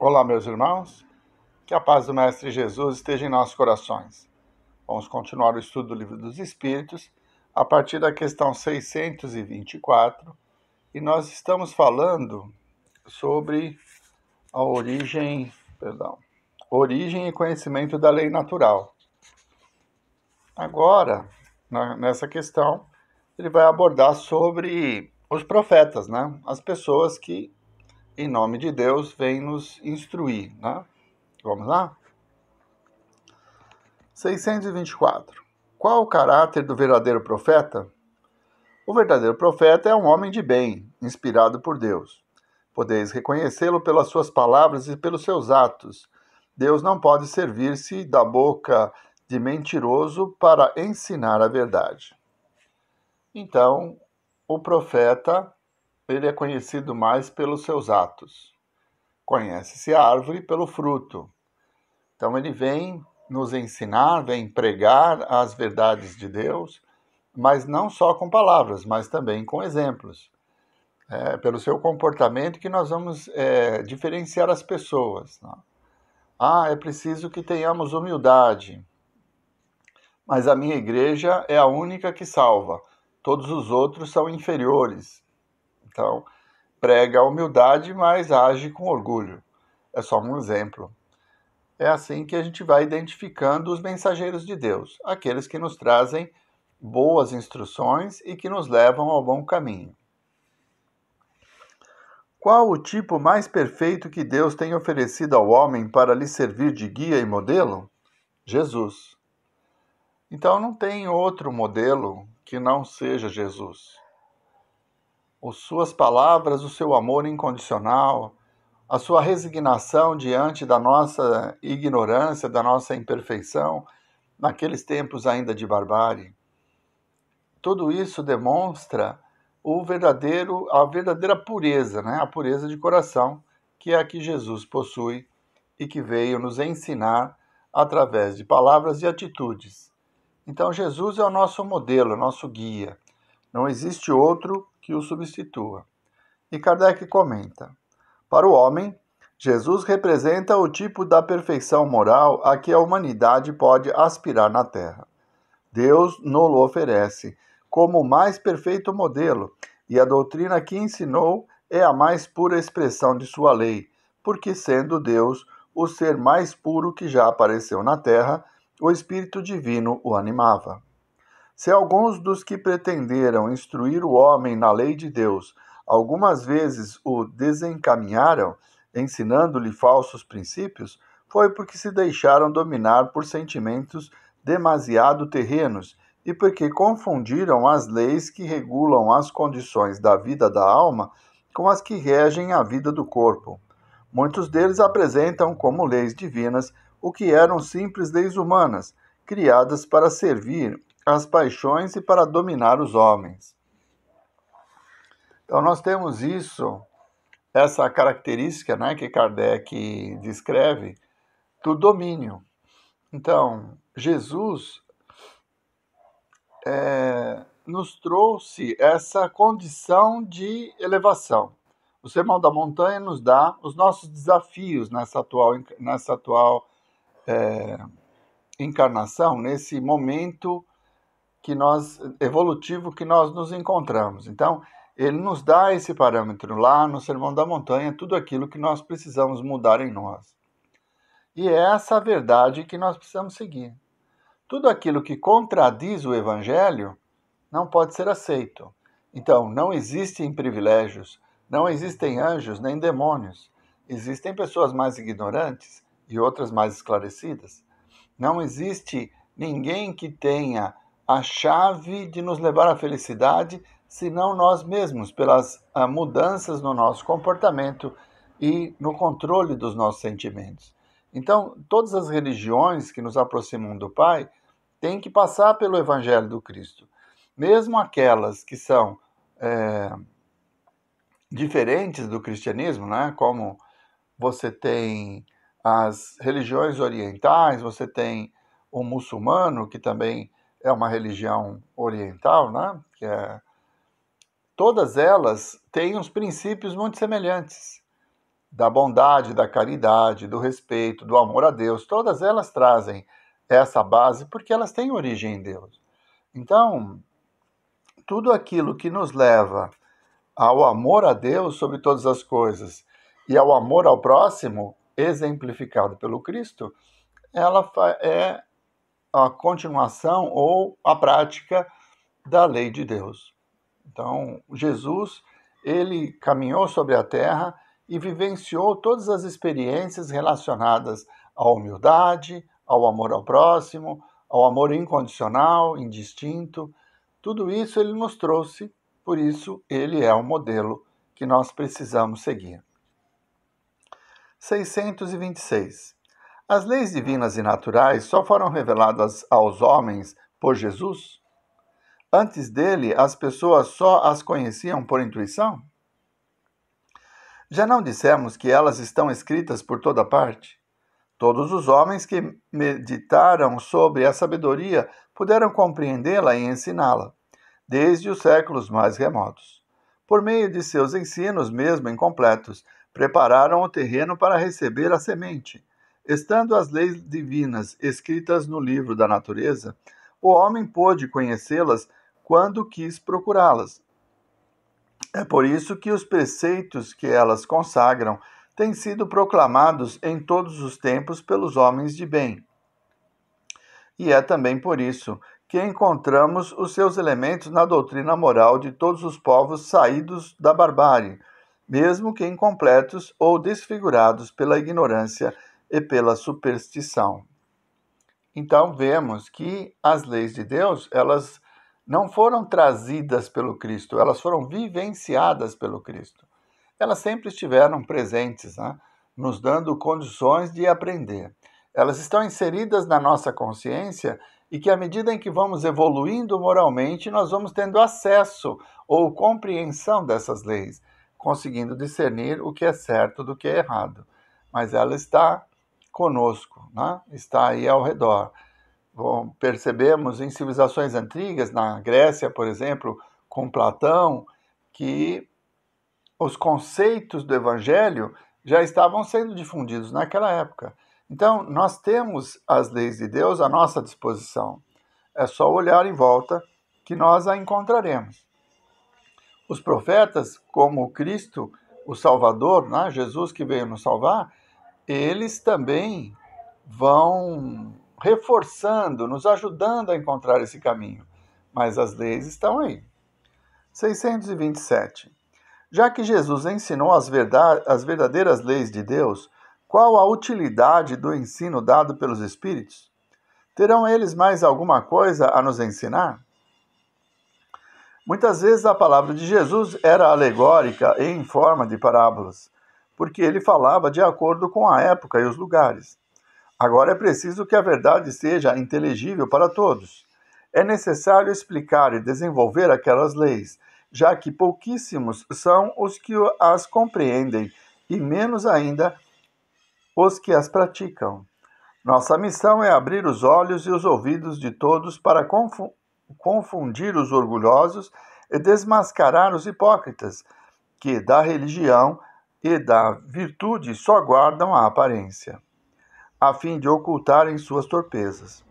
Olá, meus irmãos, que a paz do Mestre Jesus esteja em nossos corações. Vamos continuar o estudo do Livro dos Espíritos a partir da questão 624 e nós estamos falando sobre a origem e conhecimento da lei natural. Agora, nessa questão, ele vai abordar sobre os profetas, né? As pessoas que, em nome de Deus, vêm nos instruir, né? Vamos lá? 624. Qual o caráter do verdadeiro profeta? O verdadeiro profeta é um homem de bem, inspirado por Deus. Podeis reconhecê-lo pelas suas palavras e pelos seus atos. Deus não pode servir-se da boca de mentiroso para ensinar a verdade. Então, o profeta, ele é conhecido mais pelos seus atos. Conhece-se a árvore pelo fruto. Então ele vem nos ensinar, vem pregar as verdades de Deus, mas não só com palavras, mas também com exemplos. Pelo seu comportamento que nós vamos diferenciar as pessoas. Né? É preciso que tenhamos humildade, mas a minha igreja é a única que salva. Todos os outros são inferiores. Então, prega a humildade, mas age com orgulho. É só um exemplo. É assim que a gente vai identificando os mensageiros de Deus, aqueles que nos trazem boas instruções e que nos levam ao bom caminho. Qual o tipo mais perfeito que Deus tem oferecido ao homem para lhe servir de guia e modelo? Jesus. Então não tem outro modelo que não seja Jesus. As suas palavras, o seu amor incondicional, a sua resignação diante da nossa ignorância, da nossa imperfeição, naqueles tempos ainda de barbárie. Tudo isso demonstra a verdadeira pureza, né? A pureza de coração, que é a que Jesus possui e que veio nos ensinar através de palavras e atitudes. Então, Jesus é o nosso modelo, nosso guia. Não existe outro que o substitua. E Kardec comenta: para o homem, Jesus representa o tipo da perfeição moral a que a humanidade pode aspirar na Terra. Deus nos oferece como o mais perfeito modelo, e a doutrina que ensinou é a mais pura expressão de sua lei, porque sendo Deus o ser mais puro que já apareceu na Terra, o Espírito Divino o animava. Se alguns dos que pretenderam instruir o homem na lei de Deus algumas vezes o desencaminharam, ensinando-lhe falsos princípios, foi porque se deixaram dominar por sentimentos demasiado terrenos e porque confundiram as leis que regulam as condições da vida da alma com as que regem a vida do corpo. Muitos deles apresentam como leis divinas o que eram simples leis humanas, criadas para servir às paixões e para dominar os homens. Então nós temos essa característica, né, que Kardec descreve, do domínio. Então, Jesus nos trouxe essa condição de elevação. O Sermão da Montanha nos dá os nossos desafios nessa atual encarnação, nesse momento evolutivo que nós nos encontramos. Então, ele nos dá esse parâmetro lá no Sermão da Montanha, tudo aquilo que nós precisamos mudar em nós. E é essa verdade que nós precisamos seguir. Tudo aquilo que contradiz o Evangelho não pode ser aceito. Então, não existem privilégios, não existem anjos nem demônios. Existem pessoas mais ignorantes e outras mais esclarecidas. Não existe ninguém que tenha a chave de nos levar à felicidade, senão nós mesmos, pelas mudanças no nosso comportamento e no controle dos nossos sentimentos. Então, todas as religiões que nos aproximam do Pai têm que passar pelo Evangelho do Cristo. Mesmo aquelas que são diferentes do cristianismo, né? Como você tem as religiões orientais, você tem o muçulmano, que também é uma religião oriental, né? Todas elas têm uns princípios muito semelhantes. da bondade, da caridade, do respeito, do amor a Deus, todas elas trazem essa base porque elas têm origem em Deus. Então, tudo aquilo que nos leva ao amor a Deus sobre todas as coisas e ao amor ao próximo, exemplificado pelo Cristo, ela é a continuação ou a prática da lei de Deus. Então, Jesus, ele caminhou sobre a terra e vivenciou todas as experiências relacionadas à humildade, ao amor ao próximo, ao amor incondicional, indistinto. Tudo isso ele nos trouxe, por isso ele é o modelo que nós precisamos seguir. 626. As leis divinas e naturais só foram reveladas aos homens por Jesus? Antes dele, as pessoas só as conheciam por intuição? Já não dissemos que elas estão escritas por toda parte? Todos os homens que meditaram sobre a sabedoria puderam compreendê-la e ensiná-la, desde os séculos mais remotos. Por meio de seus ensinos, mesmo incompletos, prepararam o terreno para receber a semente. Estando as leis divinas escritas no livro da natureza, o homem pôde conhecê-las quando quis procurá-las. É por isso que os preceitos que elas consagram têm sido proclamados em todos os tempos pelos homens de bem. E é também por isso que encontramos os seus elementos na doutrina moral de todos os povos saídos da barbárie, mesmo que incompletos ou desfigurados pela ignorância e pela superstição. Então vemos que as leis de Deus, elas não foram trazidas pelo Cristo, elas foram vivenciadas pelo Cristo. Elas sempre estiveram presentes, né? Nos dando condições de aprender. Elas estão inseridas na nossa consciência e que à medida em que vamos evoluindo moralmente, nós vamos tendo acesso ou compreensão dessas leis, conseguindo discernir o que é certo do que é errado. Mas ela está conosco, né? Está aí ao redor. Bom, percebemos em civilizações antigas, na Grécia, por exemplo, com Platão, que os conceitos do Evangelho já estavam sendo difundidos naquela época. Então, nós temos as leis de Deus à nossa disposição. É só olhar em volta que nós a encontraremos. Os profetas, como o Cristo, o Salvador, né, Jesus que veio nos salvar, eles também vão reforçando, nos ajudando a encontrar esse caminho. Mas as leis estão aí. 627. Já que Jesus ensinou as verdadeiras leis de Deus, qual a utilidade do ensino dado pelos Espíritos? Terão eles mais alguma coisa a nos ensinar? Muitas vezes a palavra de Jesus era alegórica e em forma de parábolas, porque ele falava de acordo com a época e os lugares. Agora é preciso que a verdade seja inteligível para todos. É necessário explicar e desenvolver aquelas leis, já que pouquíssimos são os que as compreendem e menos ainda os que as praticam. Nossa missão é abrir os olhos e os ouvidos de todos para confundir os orgulhosos e desmascarar os hipócritas, que da religião e da virtude só guardam a aparência, a fim de ocultarem suas torpezas.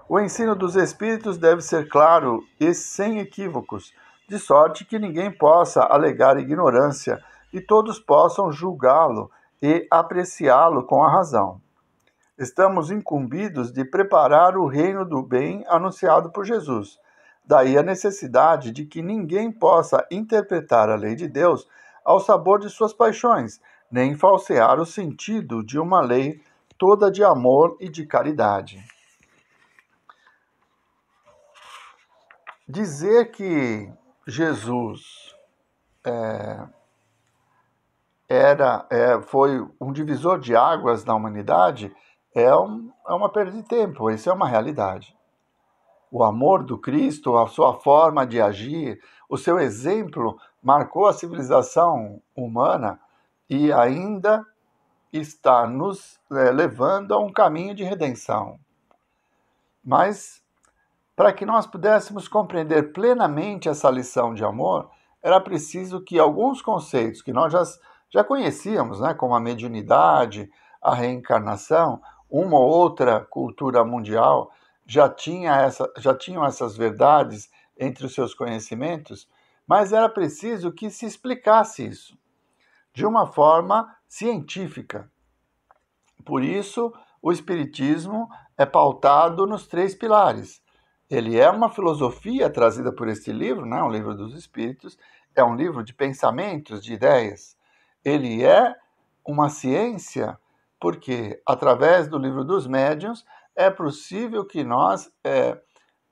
O ensino dos Espíritos deve ser claro e sem equívocos, de sorte que ninguém possa alegar ignorância e todos possam julgá-lo e apreciá-lo com a razão. Estamos incumbidos de preparar o reino do bem anunciado por Jesus. Daí a necessidade de que ninguém possa interpretar a lei de Deus ao sabor de suas paixões, nem falsear o sentido de uma lei toda de amor e de caridade. Dizer que Jesus foi um divisor de águas na humanidade é uma perda de tempo, isso é uma realidade. O amor do Cristo, a sua forma de agir, o seu exemplo marcou a civilização humana e ainda está nos levando a um caminho de redenção. Mas, para que nós pudéssemos compreender plenamente essa lição de amor, era preciso que alguns conceitos que nós Já conhecíamos, né, como a mediunidade, a reencarnação, uma ou outra cultura mundial já tinham essas verdades entre os seus conhecimentos, mas era preciso que se explicasse isso de uma forma científica. Por isso, o Espiritismo é pautado nos 3 pilares. Ele é uma filosofia trazida por este livro, né, o Livro dos Espíritos, é um livro de pensamentos, de ideias. Ele é uma ciência porque, através do Livro dos Médiuns, é possível que nós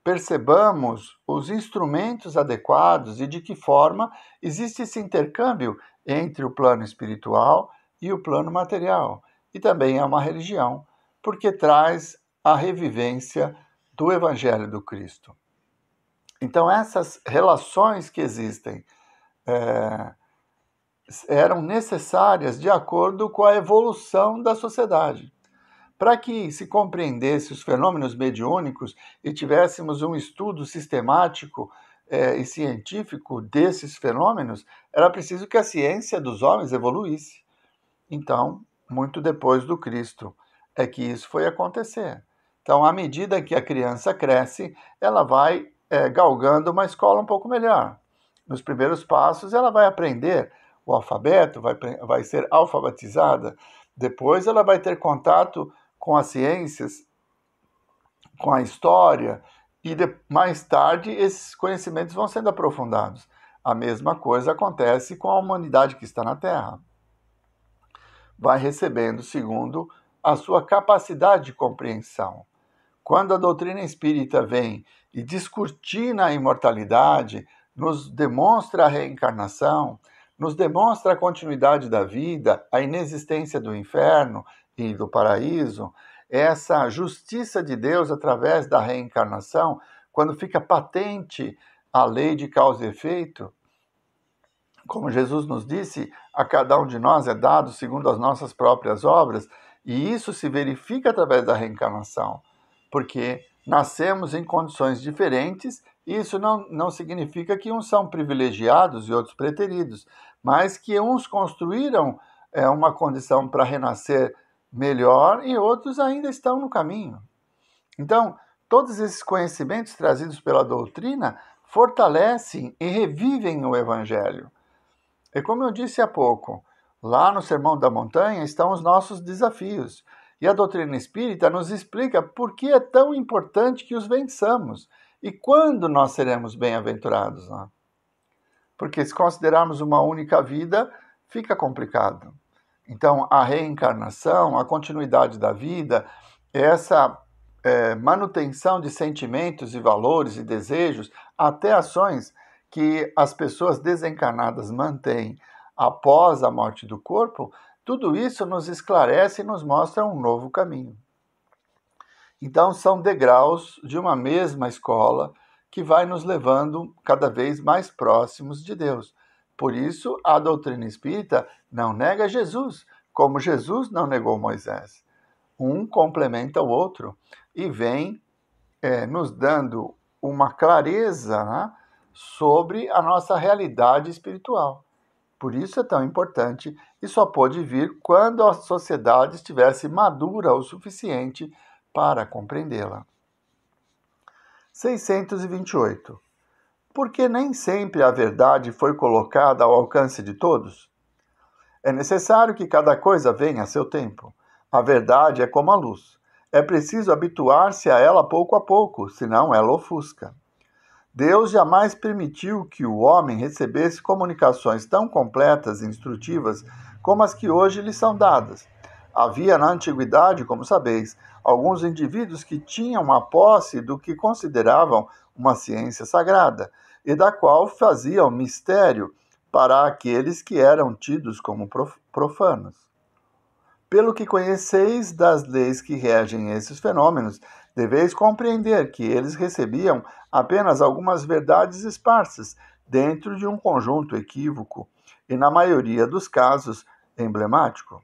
percebamos os instrumentos adequados e de que forma existe esse intercâmbio entre o plano espiritual e o plano material. E também é uma religião, porque traz a revivência do Evangelho do Cristo. Então, essas relações que existem eram necessárias de acordo com a evolução da sociedade. Para que se compreendesse os fenômenos mediúnicos e tivéssemos um estudo sistemático e científico desses fenômenos, era preciso que a ciência dos homens evoluísse. Então, muito depois do Cristo, é que isso foi acontecer. Então, à medida que a criança cresce, ela vai galgando uma escola um pouco melhor. Nos primeiros passos, ela vai aprender o alfabeto, vai ser alfabetizada. Depois, ela vai ter contato com as ciências, com a história, e mais tarde esses conhecimentos vão sendo aprofundados. A mesma coisa acontece com a humanidade que está na Terra. Vai recebendo segundo a sua capacidade de compreensão. Quando a doutrina espírita vem e descortina a imortalidade, nos demonstra a reencarnação, nos demonstra a continuidade da vida, a inexistência do inferno e do paraíso, essa justiça de Deus através da reencarnação, quando fica patente a lei de causa e efeito, como Jesus nos disse, a cada um de nós é dado segundo as nossas próprias obras, e isso se verifica através da reencarnação, porque nascemos em condições diferentes, e isso não significa que uns são privilegiados e outros preteridos, mas que uns construíram uma condição para renascer melhor e outros ainda estão no caminho. Então, todos esses conhecimentos trazidos pela doutrina fortalecem e revivem o Evangelho. E como eu disse há pouco, lá no Sermão da Montanha estão os nossos desafios. E a doutrina espírita nos explica por que é tão importante que os vençamos e quando nós seremos bem-aventurados. Né? Porque se considerarmos uma única vida, fica complicado. Então, a reencarnação, a continuidade da vida, essa manutenção de sentimentos e valores e desejos, até ações que as pessoas desencarnadas mantêm após a morte do corpo, tudo isso nos esclarece e nos mostra um novo caminho. Então, são degraus de uma mesma escola que vai nos levando cada vez mais próximos de Deus. Por isso, a doutrina espírita não nega Jesus, como Jesus não negou Moisés. Um complementa o outro e vem nos dando uma clareza, né, sobre a nossa realidade espiritual. Por isso é tão importante e só pôde vir quando a sociedade estivesse madura o suficiente para compreendê-la. 628. Porque nem sempre a verdade foi colocada ao alcance de todos? É necessário que cada coisa venha a seu tempo. A verdade é como a luz. É preciso habituar-se a ela pouco a pouco, senão ela ofusca. Deus jamais permitiu que o homem recebesse comunicações tão completas e instrutivas como as que hoje lhe são dadas. Havia na antiguidade, como sabeis, alguns indivíduos que tinham a posse do que consideravam uma ciência sagrada, e da qual faziam mistério para aqueles que eram tidos como profanos. Pelo que conheceis das leis que regem esses fenômenos, deveis compreender que eles recebiam apenas algumas verdades esparsas dentro de um conjunto equívoco e, na maioria dos casos, emblemático.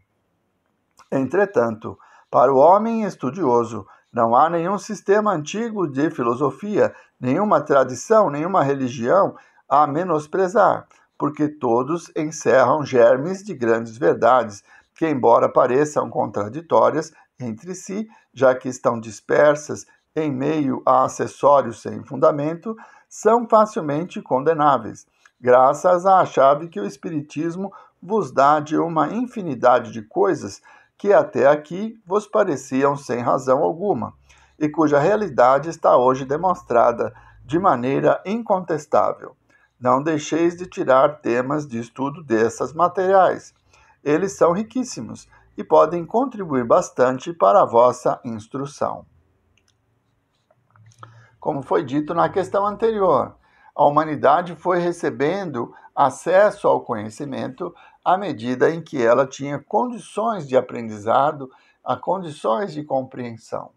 Entretanto, para o homem estudioso, não há nenhum sistema antigo de filosofia, nenhuma tradição, nenhuma religião a menosprezar, porque todos encerram germes de grandes verdades, que, embora pareçam contraditórias entre si, já que estão dispersas em meio a acessórios sem fundamento, são facilmente condenáveis, graças à chave que o Espiritismo vos dá de uma infinidade de coisas que até aqui vos pareciam sem razão alguma, e cuja realidade está hoje demonstrada de maneira incontestável. Não deixeis de tirar temas de estudo desses materiais. Eles são riquíssimos e podem contribuir bastante para a vossa instrução. Como foi dito na questão anterior, a humanidade foi recebendo acesso ao conhecimento à medida em que ela tinha condições de aprendizado, a condições de compreensão.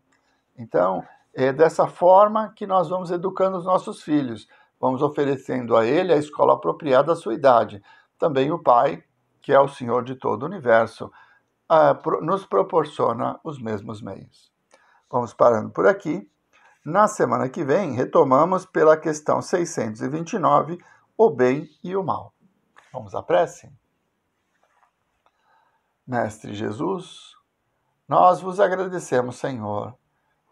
Então, é dessa forma que nós vamos educando os nossos filhos. Vamos oferecendo a ele a escola apropriada à sua idade. Também o Pai, que é o Senhor de todo o universo, nos proporciona os mesmos meios. Vamos parando por aqui. Na semana que vem, retomamos pela questão 629, o bem e o mal. Vamos à prece? Mestre Jesus, nós vos agradecemos, Senhor,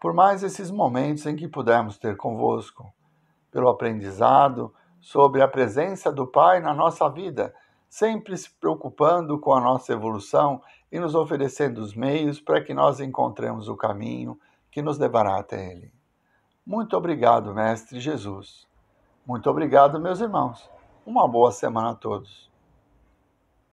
por mais esses momentos em que pudemos ter convosco, pelo aprendizado sobre a presença do Pai na nossa vida, sempre se preocupando com a nossa evolução e nos oferecendo os meios para que nós encontremos o caminho que nos levará até Ele. Muito obrigado, Mestre Jesus. Muito obrigado, meus irmãos. Uma boa semana a todos.